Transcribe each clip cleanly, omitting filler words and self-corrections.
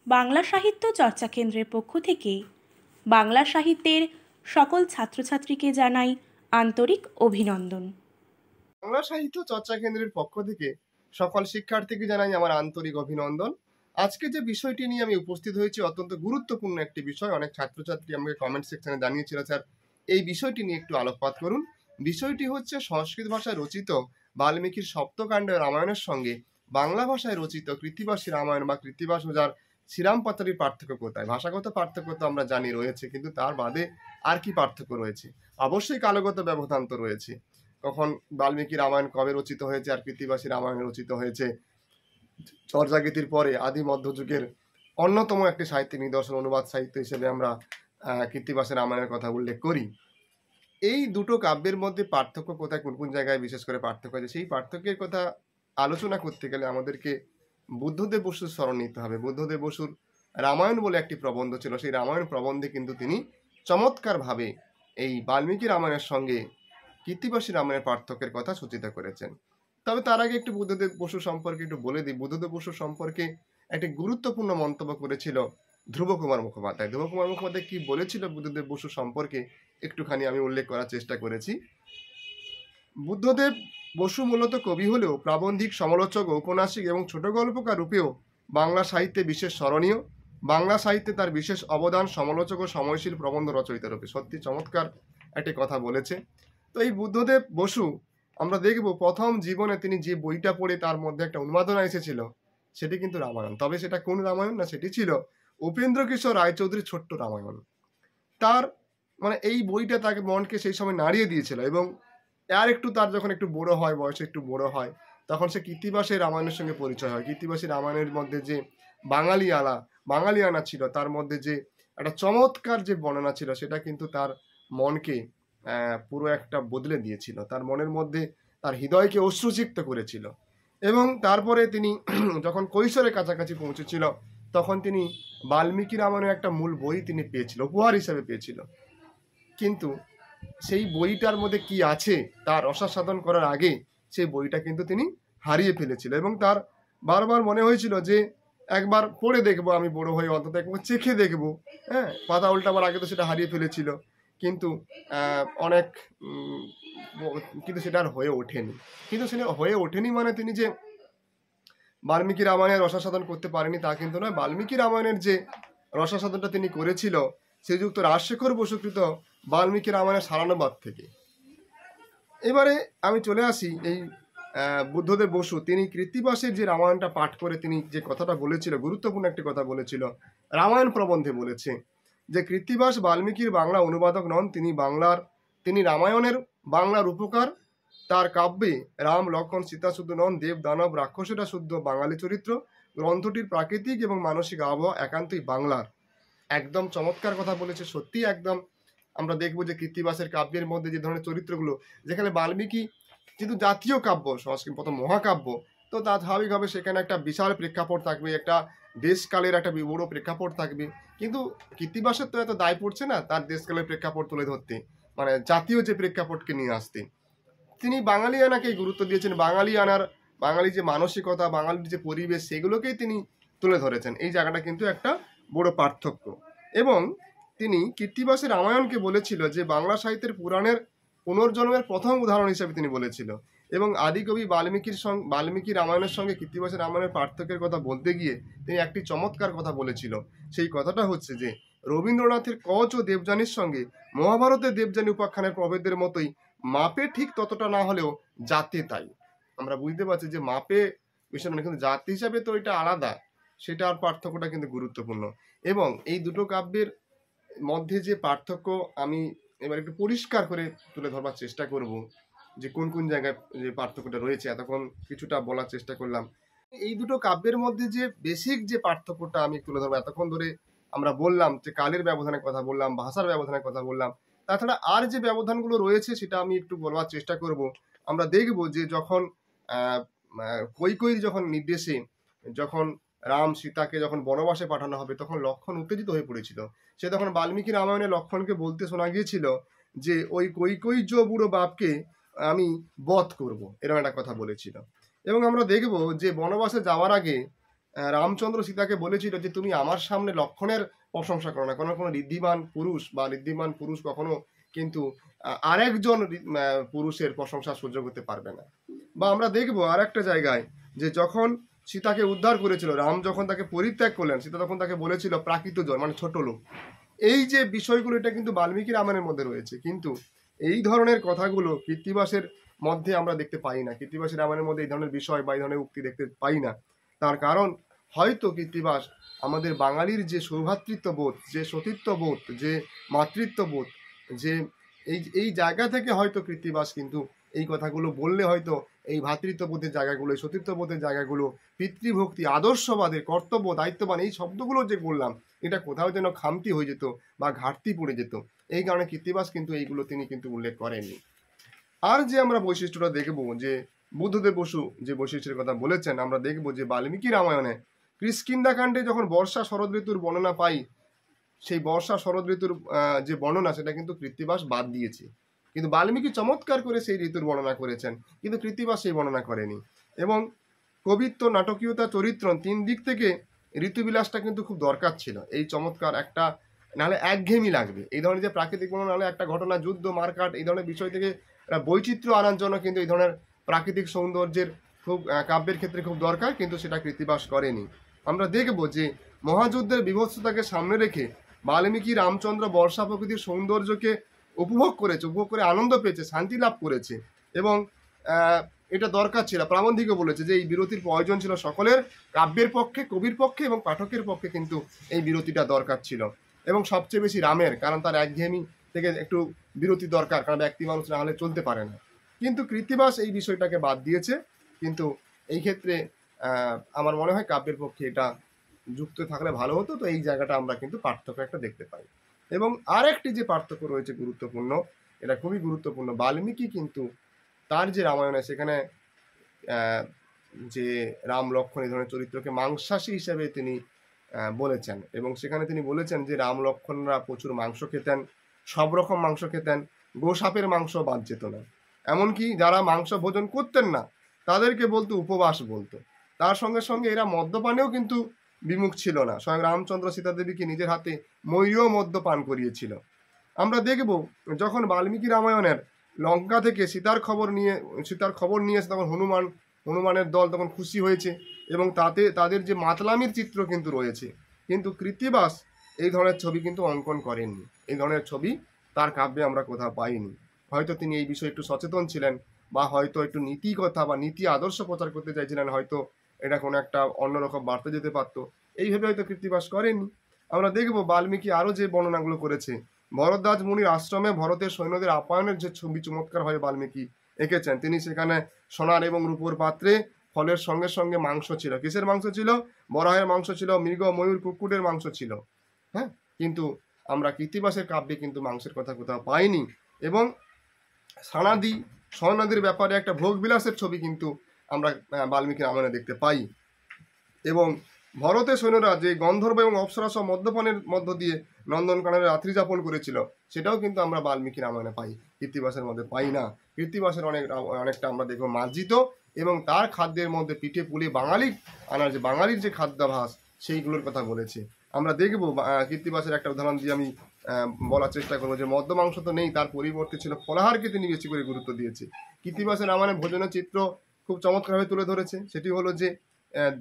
বাংলা সাহিত্য চর্চা কেন্দ্রের পক্ষ থেকে বাংলা সাহিত্যের সকল ছাত্রছাত্রীকে জানাই আন্তরিক অভিনন্দন। বাংলা সাহিত্য চর্চা কেন্দ্রের পক্ষ থেকে সকল শিক্ষার্থীকে জানাই আমার আন্তরিক অভিনন্দন। আজকে যে বিষয়টি নিয়ে আমি উপস্থিত হয়েছি অত্যন্ত গুরুত্বপূর্ণ একটি বিষয়। অনেক ছাত্রছাত্রী আমাকে কমেন্ট সেকশনে জানিয়েছিল, স্যার এই বিষয়টি নিয়ে একটু আলোকপাত করুন। বিষয়টি হচ্ছে সংস্কৃত ভাষায় রচিত বাল্মীকির সপ্তকাণ্ড রামায়ণের সঙ্গে বাংলা ভাষায় রচিত কৃত্তিবাসী রামায়ণ বা কৃত্তিবাস ওঝার শ্রীরাম পাতারির পার্থক্য কোথায়। ভাষাগত পার্থক্য তো আমরা জানি রয়েছে, কিন্তু তার বাদে আর কি পার্থক্য রয়েছে? অবশ্যই কালগত ব্যবধান তো রয়েছে। কখন বাল্মীকি রামায়ণ কবে রচিত হয়েছে আর কৃত্তিবাসী রামায়ণ রচিত হয়েছে, চর্যাগীতির পরে আদি মধ্যযুগের অন্যতম একটি সাহিত্যিক নিদর্শন অনুবাদ সাহিত্য হিসেবে আমরা কৃত্তিবাসী রামায়ণের কথা উল্লেখ করি। এই দুটো কাব্যের মধ্যে পার্থক্য কোথায়, কোন কোন জায়গায় বিশেষ করে পার্থক্য আছে, সেই পার্থক্যের কথা আলোচনা করতে গেলে আমাদেরকে বুদ্ধদেব বসুর স্মরণ নিতে হবে। বুদ্ধদেব বসুর রামায়ণ বলে একটি প্রবন্ধ ছিল, সেই রামায়ণ প্রবন্ধে কিন্তু তিনি চমৎকারভাবে এই বাল্মীকি রামায়ণের সঙ্গে কৃত্তিবাসী রামায়ণের পার্থক্যের কথা সূচিত করেছেন। তবে তার আগে একটু বুদ্ধদেব বসু সম্পর্কে একটু বলে দিই। বুদ্ধদেব বসু সম্পর্কে একটি গুরুত্বপূর্ণ মন্তব্য করেছিল ধ্রুবকুমার মুখোপাধ্যায়। ধ্রুবকুমার মুখোপাধ্যায় কি বলেছিল বুদ্ধদেব বসু সম্পর্কে একটুখানি আমি উল্লেখ করার চেষ্টা করেছি। বুদ্ধদেব বসু মূলত কবি হলেও প্রাবন্ধিক, সমালোচক, ঔপন্যাসিক এবং ছোট গল্পকার রূপেও বাংলা সাহিত্যে বিশেষ স্মরণীয়। বাংলা সাহিত্যে তার বিশেষ অবদান সমালোচক ও সময়শীল প্রবন্ধ রচয়িতা রূপে। সত্যি চমৎকার একটি কথা বলেছে। তো এই বুদ্ধদেব বসু আমরা দেখব প্রথম জীবনে তিনি যে বইটা পড়ে তার মধ্যে একটা উন্মাদনা এসেছিল, সেটি কিন্তু রামায়ণ। তবে সেটা কোন রামায়ণ না, সেটি ছিল উপেন্দ্র কিশোর রায়চৌধুরীর ছোট্ট রামায়ণ। তার মানে এই বইটা তাকে মনকে সেই সময় নাড়িয়ে দিয়েছিল। এবং আর একটু তার যখন একটু বড় হয়, বয়সে একটু বড় হয়, তখন সে কৃত্তিবাসী রামায়ণের সঙ্গে পরিচয় হয়। কৃত্তিবাসী রামায়ণের মধ্যে যে বাঙালিয়ানা ছিল, তার মধ্যে যে একটা চমৎকার যে বর্ণনা ছিল, সেটা কিন্তু তার মনকে পুরো একটা বদলে দিয়েছিল। তার মনের মধ্যে তার হৃদয়কে অশ্রুসিক্ত করেছিল। এবং তারপরে তিনি যখন কৈশোরের কাছাকাছি পৌঁছেছিল, তখন তিনি বাল্মীকি রামায়ণের একটা মূল বই তিনি পেয়েছিল, উপহার হিসেবে পেয়েছিল। কিন্তু সেই বইটার মধ্যে কি আছে তার রসাস্বাদন করার আগে সেই বইটা কিন্তু তিনি হারিয়ে ফেলেছিল। এবং তার বারবার মনে হয়েছিল যে একবার পড়ে দেখবো, আমি বড় হয়ে অন্তত একবার চেখে দেখবো। হ্যাঁ, পাতা উল্টাবার আগে তো সেটা হারিয়ে ফেলেছিল, কিন্তু অনেক কিন্তু সেটা আর হয়ে ওঠেনি। কিন্তু সেটা হয়ে ওঠেনি মানে তিনি যে বাল্মীকি রামায়ণের রসাস্বাদন করতে পারেনি তা কিন্তু নয়। বাল্মীকি রামায়ণের যে রসাস্বাদনটা তিনি করেছিল শ্রীযুক্ত রাজশেখর বসুকৃত বাল্মীকি রামায়ণের সারানুবাদ থেকে। এবারে আমি চলে আসি এই বুদ্ধদেব বসু তিনি কৃত্তিবাসের যে রামায়ণটা পাঠ করে তিনি যে কথাটা বলেছিল, গুরুত্বপূর্ণ একটি কথা বলেছিল, রামায়ণ প্রবন্ধে বলেছে যে কৃত্তিবাস বাল্মীকির বাংলা অনুবাদক নন, তিনি রামায়ণের বাংলার উপকার। তার কাব্যে রাম, লক্ষ্মণ, সীতা শুদ্ধ নন, দেব, দানব, রাক্ষসেরা শুদ্ধ বাঙালি চরিত্র। গ্রন্থটির প্রাকৃতিক এবং মানসিক আবহাওয়া একান্তই বাংলার। একদম চমৎকার কথা বলেছে, সত্যি একদম। আমরা দেখবো যে কৃত্তিবাসের কাব্যের মধ্যে যে ধরনের চরিত্রগুলো, যেখানে বাল্মীকি যেহেতু জাতীয় কাব্য, সংস্কৃত প্রথম মহাকাব্য, তো তা স্বাভাবিকভাবে সেখানে একটা বিশাল প্রেক্ষাপট থাকবে, একটা দেশকালের একটা বড় প্রেক্ষাপট থাকবে। কিন্তু কৃত্তিবাসের তো এত দায় পড়ছে না তার দেশকালের প্রেক্ষাপট তুলে ধরতে, মানে জাতীয় যে প্রেক্ষাপটকে নিয়ে আসতে। তিনি বাঙালিয়ানাকে গুরুত্ব দিয়েছেন, বাঙালি যে মানসিকতা, বাঙালির যে পরিবেশ, সেগুলোকেই তিনি তুলে ধরেছেন। এই জায়গাটা কিন্তু একটা বড় পার্থক্য। এবং তিনি কৃত্তিবাসী রামায়ণকে বলেছিল যে বাংলা সাহিত্যের পুরাণের পুনর্জন্মের প্রথম উদাহরণ হিসেবে তিনি বলেছিল। এবং আদিকবি বাল্মীকি রামায়ণের সঙ্গে কৃত্তিবাসী রামায়ণের পার্থক্যের কথা বলতে গিয়ে তিনি একটি চমৎকার কথা বলেছিল। সেই কথাটা হচ্ছে যে রবীন্দ্রনাথের কচ ও দেবযানীর সঙ্গে মহাভারতের দেবযানী উপাখ্যানের প্রভেদের মতোই মাপে ঠিক ততটা না হলেও জাতে তাই। আমরা বুঝতে পারছি যে মাপে বিষয় না, কিন্তু জাতি হিসাবে তো এটা আলাদা, সেটার পার্থক্যটা কিন্তু গুরুত্বপূর্ণ। এবং এই দুটো কাব্যের মধ্যে যে পার্থক্য আমি এবার একটু পরিষ্কার করে তুলে ধরবার চেষ্টা করব, যে কোন কোন জায়গায় যে পার্থক্যটা রয়েছে। এতক্ষণ কিছুটা বলার চেষ্টা করলাম। এই দুটো কাব্যের মধ্যে যে বেসিক যে পার্থক্যটা আমি তুলে ধরবো, এতক্ষণ ধরে আমরা বললাম যে কালের ব্যবধানের কথা বললাম, ভাষার ব্যবধানের কথা বললাম, তাছাড়া আর যে ব্যবধানগুলো রয়েছে সেটা আমি একটু বলবার চেষ্টা করব। আমরা দেখব যে যখন কৈকেয়ীর যখন নির্দেশে যখন রাম সীতাকে যখন বনবাসে পাঠানো হবে, তখন লক্ষ্মণ উত্তেজিত হয়ে পড়েছিল। সে তখন বাল্মীকি রামায়ণে লক্ষ্মণকে বলতে শোনা গিয়েছিল যে ওই কৈকেয়ী বুড়ো বাপকে আমি বধ করব, এরকম একটা কথা বলেছিল। এবং আমরা দেখব যে বনবাসে যাওয়ার আগে রামচন্দ্র সীতাকে বলেছিল যে তুমি আমার সামনে লক্ষণের প্রশংসা করো না, কোনো ঋদ্ধিমান পুরুষ বা ঋদ্ধিমান পুরুষ কখনো কিন্তু আরেকজন পুরুষের প্রশংসা সহ্য করতে পারবে না। বা আমরা দেখবো আর একটা জায়গায় যে যখন সীতাকে উদ্ধার করেছিল রাম, যখন তাকে পরিত্যাগ করলেন, সীতা তখন তাকে বলেছিল প্রাকৃত জন, মানে ছোট লোক। এই যে বিষয়গুলো এটা কিন্তু বাল্মীকি রামায়ণের মধ্যে রয়েছে, কিন্তু এই ধরনের কথাগুলো কৃত্তিবাসের মধ্যে আমরা দেখতে পাই না। কৃত্তিবাসের রামায়ণের মধ্যে এই ধরনের বিষয় বা এই ধরনের উক্তি দেখতে পাই না। তার কারণ হয়তো কৃত্তিবাস আমাদের বাঙালির যে সৌভ্রাতৃত্ববোধ, যে সতীত্ববোধ, যে মাতৃত্ববোধ, যে এই জায়গা থেকে হয়তো কৃত্তিবাস কিন্তু এই কথাগুলো বললে হয়তো এই ভ্রাতৃত্ববোধের জায়গাগুলো, এই সতীত্ববোধের জায়গাগুলো, পিতৃভক্তি, আদর্শবাদের, কর্তব্য, দায়িত্ববান, এই শব্দগুলো যে বললাম, এটা কোথাও যেন খামতি হয়ে যেত বা ঘাটতি পড়ে যেত। এই কারণে কৃত্তিবাস কিন্তু এইগুলো তিনি কিন্তু উল্লেখ করেননি। আর যে আমরা বৈশিষ্ট্যটা দেখব, যে বুদ্ধদেব বসু যে বৈশিষ্ট্যের কথা বলেছেন, আমরা দেখব যে বাল্মীকি রামায়ণে কিষ্কিন্ধাকাণ্ডে যখন বর্ষা শরৎ ঋতুর বর্ণনা পাই, সেই বর্ষা শরৎ ঋতুর যে বর্ণনা, সেটা কিন্তু কৃত্তিবাস বাদ দিয়েছে। কিন্তু বাল্মীকি চমৎকার করে সেই ঋতুর বর্ণনা করেছেন, কিন্তু কৃত্তিবাস সেই বর্ণনা করেনি। এবং কবিত্ব, নাটকীয়তা, চরিত্রণ, তিন দিক থেকে ঋতুবিলাসটা কিন্তু খুব দরকার ছিল। এই চমৎকার একটা, নাহলে একঘেয়েমি লাগবে। এই ধরনের যে প্রাকৃতিক বর্ণনা, নাহলে একটা ঘটনা, যুদ্ধ, মারকাট, এই ধরনের বিষয় থেকে বৈচিত্র্য আনার জন্য কিন্তু এই ধরনের প্রাকৃতিক সৌন্দর্যের খুব কাব্যের ক্ষেত্রে খুব দরকার, কিন্তু সেটা কৃত্তিবাস করেনি। আমরা দেখব যে মহাযুদ্ধের বিভৎসতাকে সামনে রেখে বাল্মীকি রামচন্দ্র বর্ষা প্রকৃতির সৌন্দর্যকে উপভোগ করেছে, উপভোগ করে আনন্দ পেয়েছে, শান্তি লাভ করেছে। এবং এটা দরকার ছিল। প্রাবন্ধিকও বলেছে যে এই বিরতির প্রয়োজন ছিল সকলের, কাব্যের পক্ষে, কবির পক্ষে এবং পাঠকের পক্ষে কিন্তু এই বিরতিটা দরকার ছিল। এবং সবচেয়ে বেশি রামের, কারণ তার একঘেয়েমি থেকে একটু বিরতি দরকার, কারণ ব্যক্তি মানুষ না হলে চলতে পারে না। কিন্তু কৃত্তিবাস এই বিষয়টাকে বাদ দিয়েছে। কিন্তু এই ক্ষেত্রে আমার মনে হয় কাব্যের পক্ষে এটা যুক্ত থাকলে ভালো হতো। তো এই জায়গাটা আমরা কিন্তু পার্থক্য একটা দেখতে পাই। এবং আরেকটি যে পার্থক্য রয়েছে গুরুত্বপূর্ণ, এটা খুবই গুরুত্বপূর্ণ, বাল্মীকি কিন্তু তার যে রামায়ণে, সেখানে যে রাম লক্ষ্মণ এই ধরনের চরিত্রকে মাংসাশী হিসেবে তিনি বলেছেন। এবং সেখানে তিনি বলেছেন যে রাম লক্ষ্মণরা প্রচুর মাংস খেতেন, সব রকম মাংস খেতেন, গোসাপের মাংস বাদ যেত না। এমনকি যারা মাংস ভোজন করতেন না তাদেরকে বলতো উপবাস বলতো। তার সঙ্গে সঙ্গে এরা মদ্যপানেও কিন্তু বিমুখ ছিল না। স্বয়ং রামচন্দ্র সীতাদেবীকে নিজের হাতে ময়ূরীয় মদ্যপান করিয়েছিল। আমরা দেখব যখন বাল্মীকি রামায়ণের লঙ্কা থেকে সীতার খবর নিয়ে এসে তখন হনুমানের দল তখন খুশি হয়েছে, এবং তাতে তাদের যে মাতলামির চিত্র কিন্তু রয়েছে। কিন্তু কৃত্তিবাস এই ধরনের ছবি কিন্তু অঙ্কন করেননি। এই ধরনের ছবি তার কাব্যে আমরা কোথাও পাইনি। হয়তো তিনি এই বিষয়ে একটু সচেতন ছিলেন, বা হয়তো একটু নীতি কথা বা নীতি আদর্শ প্রচার করতে চাইছিলেন, হয়তো এটা কোনো একটা অন্যরকম বার্তা যেতে পারতো, এইভাবে হয়তো কৃত্তিবাস করেননি। আমরা দেখব বাল্মীকি আরও যে বর্ণনাগুলো করেছে, ভরদ্বাজ মুনির আশ্রমে ভরতের সৈন্যদের আপ্যায়নের যে ছবি চমৎকারভাবে বাল্মীকি এঁকেছেন। তিনি সেখানে সোনার এবং রূপোর পাত্রে ফলের সঙ্গে সঙ্গে মাংস ছিল। কিসের মাংস ছিল? বরাহের মাংস ছিল, মৃগ, ময়ূর, কুক্কুটের মাংস ছিল। হ্যাঁ, কিন্তু আমরা কৃত্তিবাসের কাব্যে কিন্তু মাংসের কথা কোথাও পাইনি। এবং সানাদি, স্বর্ণাদির ব্যাপারে একটা ভোগবিলাসের ছবি কিন্তু আমরা বাল্মীকি রামায়ণে দেখতে পাই। এবং ভরতের সৈন্যরা যে গন্ধর্ব এবং অপ্সরা সহ মদ্যপানের মধ্য দিয়ে নন্দনকাননে রাত্রি যাপন করেছিল, সেটাও কিন্তু আমরা বাল্মীকি রামায়ণে পাই, কৃত্তিবাসের মধ্যে পাই না। কৃত্তিবাসের অনেকটা আমরা দেখব মার্জিত, এবং তার খাদ্যের মধ্যে পিঠে পুলি বাঙালি আনার যে বাঙালির যে খাদ্যাভাস, সেইগুলোর কথা বলেছে। আমরা দেখব কৃত্তিবাসের একটা উদাহরণ দিয়ে আমি বলার চেষ্টা করবো, যে মদ্য মাংস তো নেই, তার পরিবর্তে ছিল ফলাহারকে তিনি বেশি করে গুরুত্ব দিয়েছে। কৃত্তিবাসের রামায়ণে ভোজনের চিত্র খুব চমৎকারভাবে তুলে ধরেছে। সেটি হলো যে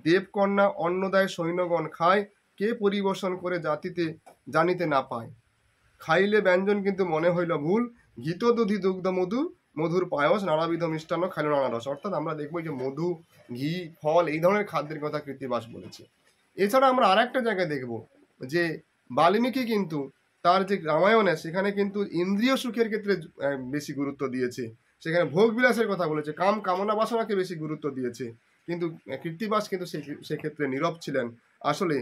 দেবকন্যা অন্নদায় সৈন্যগণ খায়, কে পরিবেশন করে জানিতে না পায়, খাইলে ব্যঞ্জন কিন্তু মনে হইল ভুল, ঘিত দধি দুগ্ধ মধু, মধুর পায়স, নানাবিধ মিষ্টান্ন খাইল নানা রস। অর্থাৎ আমরা দেখবো যে মধু, ঘি, ফল, এই ধরনের খাদ্যের কথা কৃত্তিবাস বলেছে। এছাড়া আমরা আর একটা জায়গায় দেখব যে বাল্মীকি কিন্তু তার যে রামায়ণে, সেখানে কিন্তু ইন্দ্রিয় সুখের ক্ষেত্রে বেশি গুরুত্ব দিয়েছে। সেখানে ভোগ বিলাসের কথা বলেছে, কামনা বাসনাকে বেশি গুরুত্ব দিয়েছে। কিন্তু কৃত্তিবাস কিন্তু সেক্ষেত্রে নীরব ছিলেন। আসলে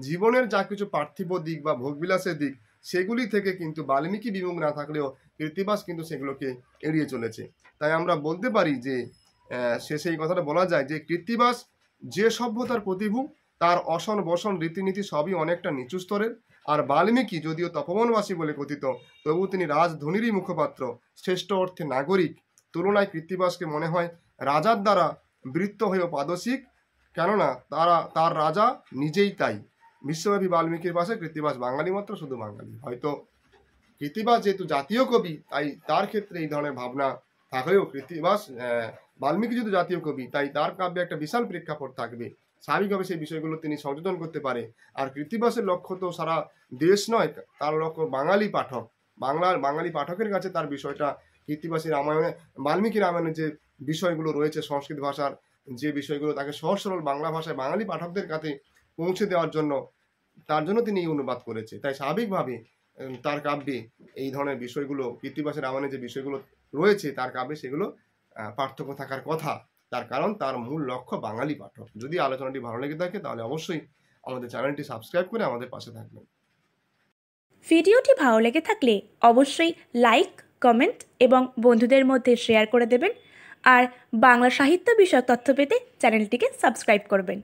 জীবনের যা কিছু পার্থিব দিক বা ভোগবিলাসের দিক, সেগুলি থেকে কিন্তু বাল্মীকি বিমুখ না থাকলেও কৃত্তিবাস কিন্তু সেগুলোকে এড়িয়ে চলেছে। তাই আমরা বলতে পারি যে শেষে এই কথাটা বলা যায় যে কৃত্তিবাস যে সভ্যতার প্রতিভূ, তার অসন বসন রীতিনীতি সবই অনেকটা নিচু স্তরের। আর বাল্মীকি যদিও তপবনবাসী বলে কথিত, তবু তিনি রাজধনীরই মুখপাত্র, শ্রেষ্ঠ অর্থে নাগরিক। তুলনায় কৃত্তিবাসকে মনে হয় রাজার দ্বারা বৃত্ত হয়েও পাদশিক, কেননা তার রাজা নিজেই তাই। বিশ্বব্যাপী বাল্মীকির পাশে কৃত্তিবাস বাঙালি মাত্র, শুধু বাঙালি। হয়তো কৃত্তিবাস যেহেতু জাতীয় কবি, তাই তার ক্ষেত্রে এই ধরনের ভাবনা থাকলেও বাল্মীকি যেহেতু জাতীয় কবি, তাই তার কাব্যে একটা বিশাল প্রেক্ষাপট থাকবে, স্বাভাবিকভাবে সেই বিষয়গুলো তিনি সংযোজন করতে পারে। আর কৃত্তিবাসের লক্ষ্য তো সারা দেশ নয়, তার লক্ষ্য বাঙালি পাঠক। বাঙালি পাঠকের কাছে তার বিষয়টা কৃত্তিবাসের রামায়ণে, বাল্মীকি রামায়ণের যে বিষয়গুলো রয়েছে সংস্কৃত ভাষার, যে বিষয়গুলো তাকে সহজ সরল বাংলা ভাষায় বাঙালি পাঠকদের কাছে পৌঁছে দেওয়ার জন্য, তার জন্য তিনি এই অনুবাদ করেছে। তাই স্বাভাবিকভাবে তার কাব্যে এই ধরনের বিষয়গুলো, কৃত্তিবাসের রামায়ণের যে বিষয়গুলো রয়েছে তার কাব্যে, সেগুলো পার্থক্য থাকার কথা। তার কারণ তার মূল লক্ষ্য বাঙালি পাঠক। যদি আলোচনাটি ভালো লেগে থাকে তাহলে অবশ্যই আমাদের চ্যানেলটি সাবস্ক্রাইব করে আমাদের পাশে থাকবেন। ভিডিওটি ভালো লেগে থাকলে অবশ্যই লাইক, কমেন্ট এবং বন্ধুদের মধ্যে শেয়ার করে দেবেন। আর বাংলা সাহিত্য বিষয়ক তথ্য পেতে চ্যানেলটিকে সাবস্ক্রাইব করবেন।